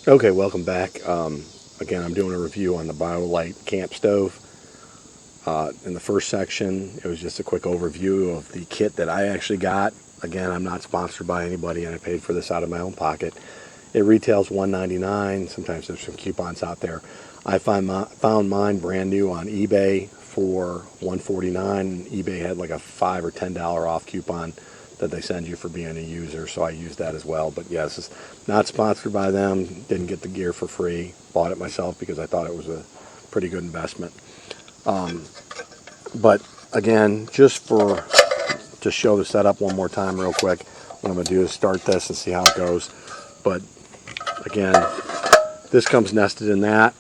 Okay, welcome back. Again, I'm doing a review on the Biolite camp stove. In the first section, it was just a quick overview of the kit that I actually got. Again, I'm not sponsored by anybody, and I paid for this out of my own pocket. It retails $1.99. Sometimes there's some coupons out there. I found mine brand new on eBay for $1.49. eBay had like a $5 or $10 off coupon that they send you for being a user, so I used that as well. But yes, it's not sponsored by them. Didn't get the gear for free. Bought it myself because I thought it was a pretty good investment. But again, just to show the setup one more time real quick, what I'm going to do is start this and see how it goes. But again, this comes nested in that.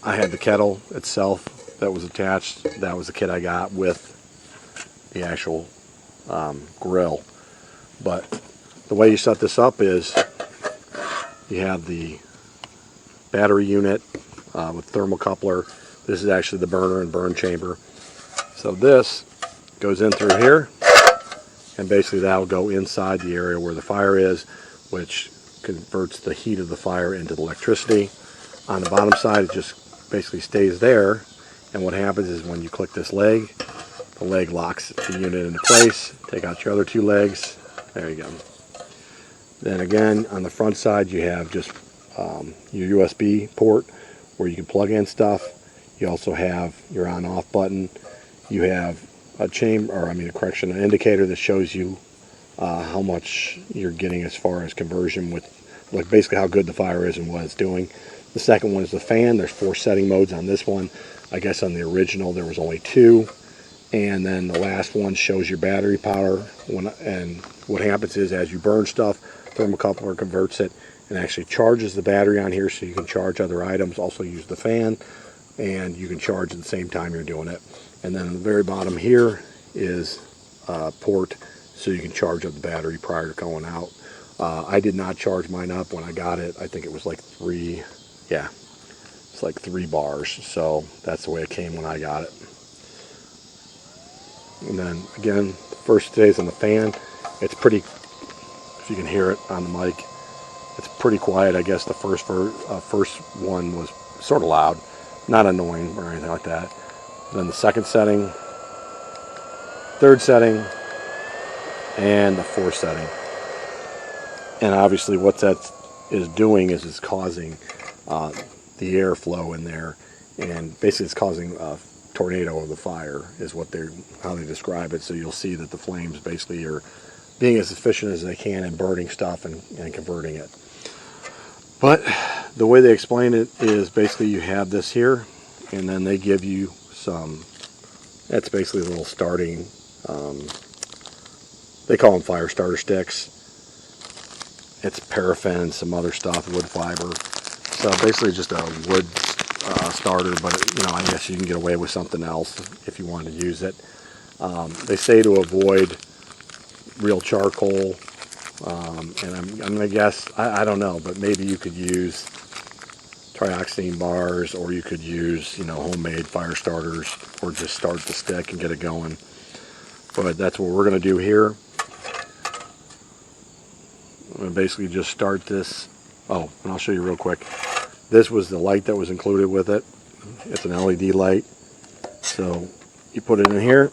I had the kettle itself that was attached. That was the kit I got with the actual grill. But the way you set this up is you have the battery unit with thermocoupler. This is actually the burner and burn chamber. So this goes in through here, and basically that will go inside the area where the fire is, which converts the heat of the fire into the electricity. On the bottom side, it just basically stays there, and what happens is when you click this leg, the leg locks the unit into place. Take out your other two legs. There you go. Then again, on the front side, you have just your USB port where you can plug in stuff. You also have your on-off button. You have a an indicator that shows you how much you're getting as far as conversion with, like, basically how good the fire is and what it's doing. The second one is the fan. There's 4 setting modes on this one. I guess on the original there was only 2. And then the last one shows your battery power. And what happens is as you burn stuff, thermocoupler converts it and actually charges the battery on here so you can charge other items. Also use the fan, and you can charge at the same time you're doing it. And then on the very bottom here is a port so you can charge up the battery prior to going out. I did not charge mine up when I got it. I think it was like 3, yeah, it's like 3 bars. So that's the way it came when I got it. And then again, the first stays on the fan. It's pretty, if you can hear it on the mic, it's pretty quiet. I guess the first one was sort of loud, not annoying or anything like that. Then the second setting, third setting, and the fourth setting. And obviously what that is doing is it's causing the airflow in there, and basically it's causing a tornado of the fire is how they describe it. So you'll see that the flames basically are being as efficient as they can in burning stuff and converting it. But the way they explain it is basically you have this here, and then they give you that's basically a little starting, they call them fire starter sticks. It's paraffin and some other stuff, wood fiber. So basically just a wood starter, but I guess you can get away with something else if you want to use it. They say to avoid real charcoal, and I'm going to guess, I don't know, but maybe you could use trioxane bars, or you could use homemade fire starters, or just start the stick and get it going. But that's what we're going to do here. I'm going to basically just start this. Oh, and I'll show you real quick. This was the light that was included with it. It's an LED light. So you put it in here.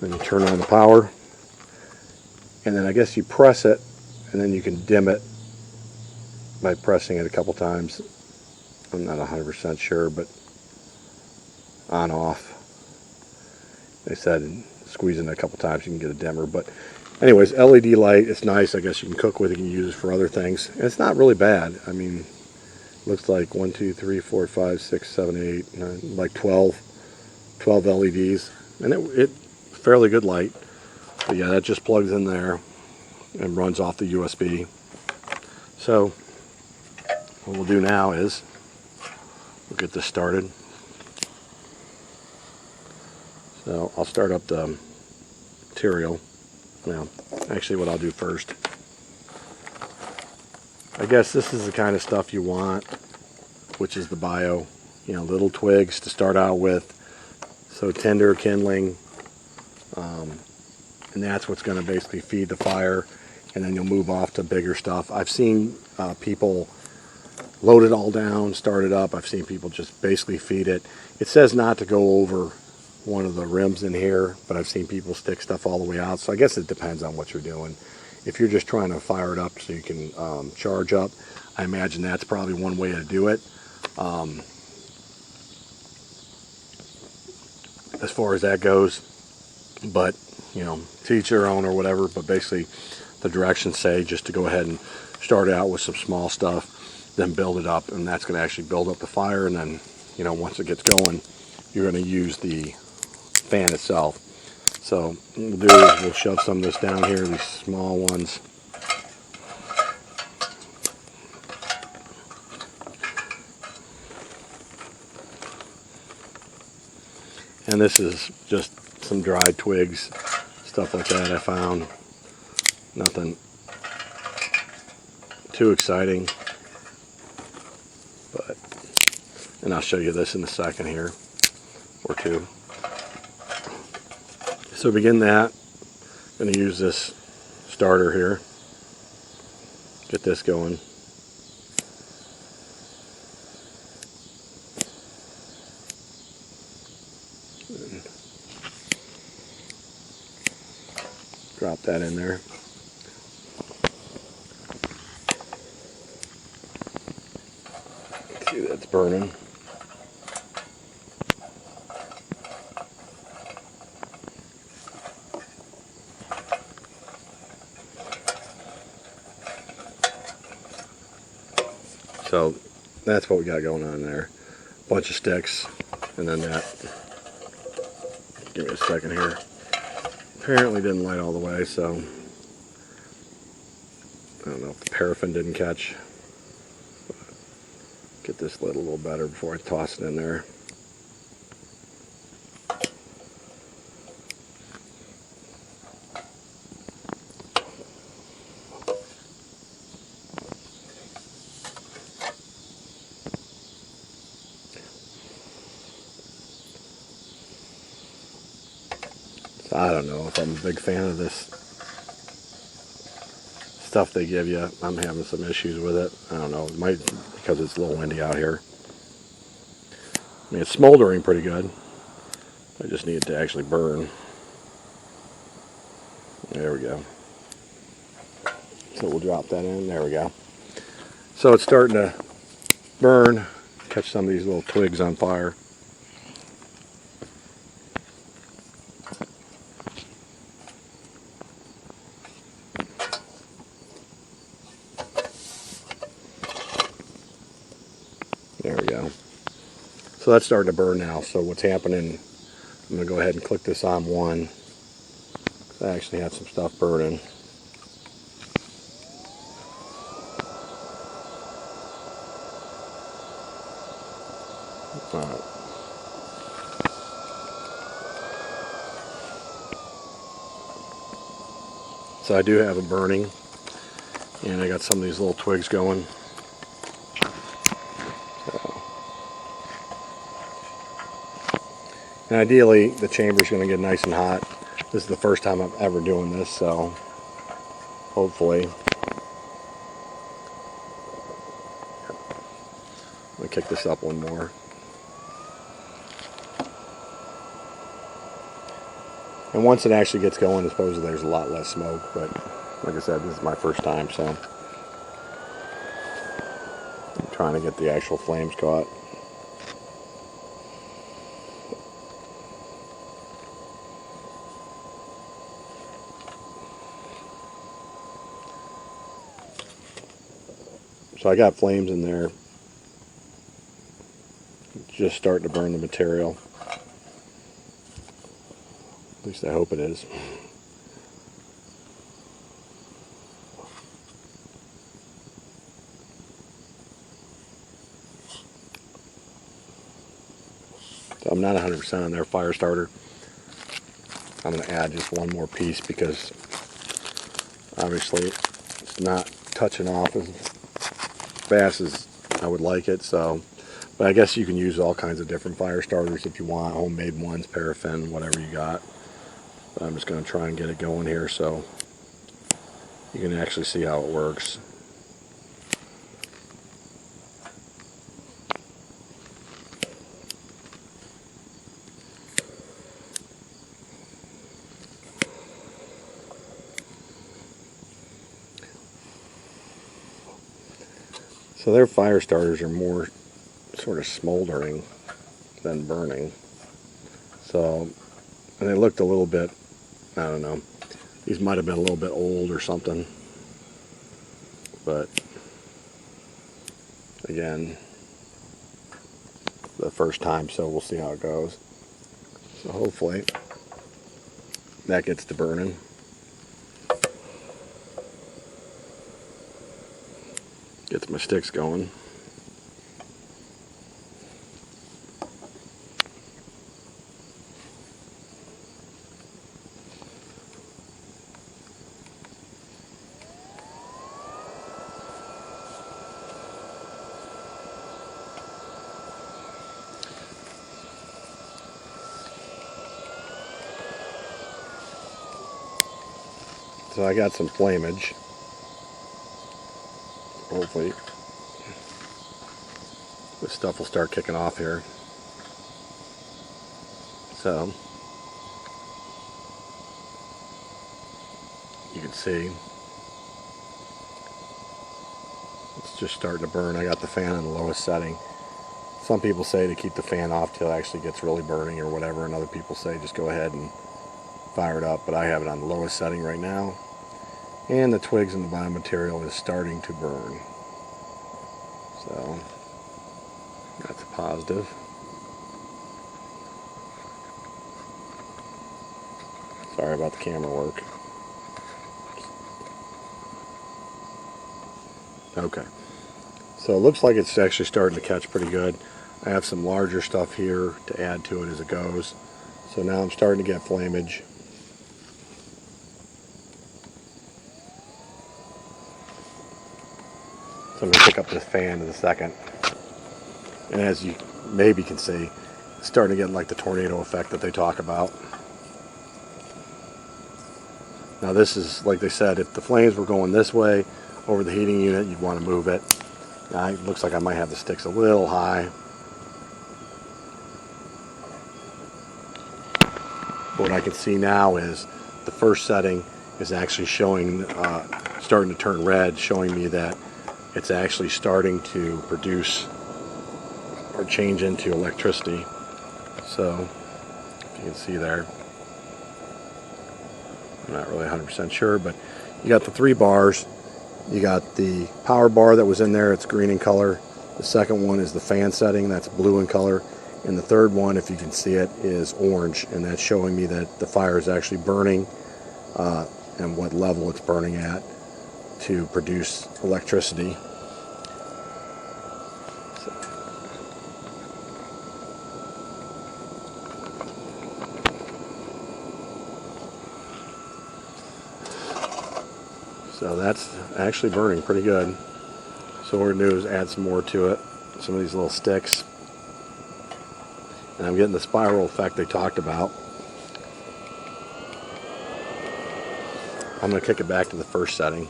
Then you turn on the power. And then I guess you press it, and then you can dim it by pressing it a couple times. I'm not 100% sure, but on off. They said squeezing it a couple times you can get a dimmer. But anyways, LED light, it's nice. I guess you can cook with it, you can use it for other things. And it's not really bad. I mean, looks like 1, 2, 3, 4, 5, 6, 7, 8, 9, like 12 LEDs. And it fairly good light. But yeah, that just plugs in there and runs off the USB. So what we'll do now is we'll get this started. So I'll start up the material. Now, actually what I'll do first, I guess this is the kind of stuff you want, which is the bio, little twigs to start out with, So tinder, kindling, and that's what's going to basically feed the fire, and then you'll move off to bigger stuff. I've seen people load it all down, start it up. I've seen people just basically feed it. It says not to go over one of the rims in here, but I've seen people stick stuff all the way out, so I guess it depends on what you're doing. If you're just trying to fire it up so you can charge up, I imagine that's probably one way to do it. As far as that goes, but you know, to each their own or whatever. But basically the directions say just to go ahead and start out with some small stuff, then build it up, and that's going to actually build up the fire. And then, you know, once it gets going, you're going to use the fan itself. So what we'll do is we'll shove some of this down here, these small ones. And this is just some dried twigs, stuff like that I found. Nothing too exciting, but, and I'll show you this in a second here, or two. So to begin that, I'm going to use this starter here, get this going. Drop that in there. See, that's burning. So that's what we got going on there. Bunch of sticks, and then that. Give me a second here. Apparently didn't light all the way, so I don't know if the paraffin didn't catch. Get this lit a little better before I toss it in there. So I don't know if I'm a big fan of this stuff they give you. I'm having some issues with it. I don't know. It might be because it's a little windy out here. I mean, it's smoldering pretty good. I just need it to actually burn. There we go. So we'll drop that in. There we go. So it's starting to burn. Catch some of these little twigs on fire. There we go. So that's starting to burn now. So what's happening, I'm going to go ahead and click this on one. I actually had some stuff burning. Alright. So I do have it burning, and I got some of these little twigs going. And ideally, the chamber is going to get nice and hot. This is the first time I'm ever doing this, so hopefully. I'm going to kick this up one more. And once it actually gets going, I suppose there's a lot less smoke, but like I said, this is my first time, so I'm trying to get the actual flames caught. So I got flames in there, just starting to burn the material. At least I hope it is. So I'm not 100% on their fire starter. I'm going to add just one more piece because obviously it's not touching off as fast as I would like it. So But I guess you can use all kinds of different fire starters if you want, homemade ones, paraffin, whatever you got. But I'm just going to try and get it going here so you can actually see how it works. So their fire starters are more sort of smoldering than burning. So, and they looked a little bit, I don't know, these might have been a little bit old or something. But again, the first time, so we'll see how it goes. So hopefully that gets to burning. Gets my sticks going. So I got some flamage. Hopefully this stuff will start kicking off here. So you can see it's just starting to burn. I got the fan on the lowest setting. Some people say to keep the fan off till it actually gets really burning or whatever, and other people say just go ahead and fire it up, but I have it on the lowest setting right now. And the twigs and the biomaterial is starting to burn. So that's a positive. Sorry about the camera work. Okay. So it looks like it's actually starting to catch pretty good. I have some larger stuff here to add to it as it goes. So now I'm starting to get flamage. So I'm going to pick up this fan in a second. And as you maybe can see, it's starting to get like the tornado effect that they talk about. Now this is, like they said, if the flames were going this way over the heating unit, you'd want to move it. Now it looks like I might have the sticks a little high. But what I can see now is the first setting is actually showing, starting to turn red, showing me that it's actually starting to produce or change into electricity. So, if you can see there, I'm not really 100% sure, but you got the 3 bars. You got the power bar that was in there, it's green in color. The second one is the fan setting, that's blue in color. And the third one, if you can see it, is orange, and that's showing me that the fire is actually burning and what level it's burning at to produce electricity. So that's actually burning pretty good. So what we're going to do is add some more to it, some of these little sticks. And I'm getting the spiral effect they talked about. I'm going to kick it back to the first setting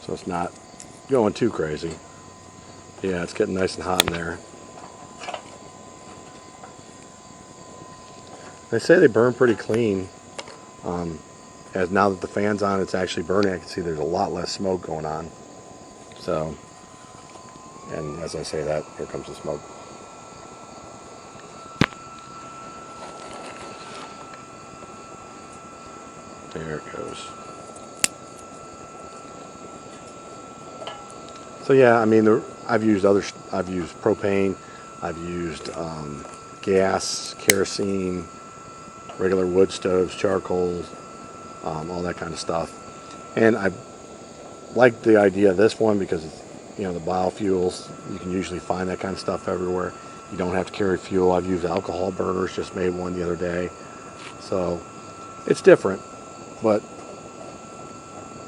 so it's not going too crazy. Yeah, it's getting nice and hot in there. They say they burn pretty clean. As now that the fan's on, it's actually burning. I can see there's a lot less smoke going on. So, and as I say that, here comes the smoke. There it goes. So yeah, I mean, I've used propane, I've used gas, kerosene, regular wood stoves, charcoal, all that kind of stuff. And I like the idea of this one because it's, you know, the biofuels, you can usually find that kind of stuff everywhere. You don't have to carry fuel. I've used alcohol burners, just made one the other day. So it's different, but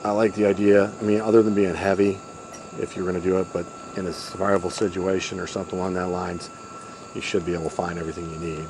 I like the idea. I mean, other than being heavy, if you're going to do it, but in a survival situation or something along that lines, you should be able to find everything you need.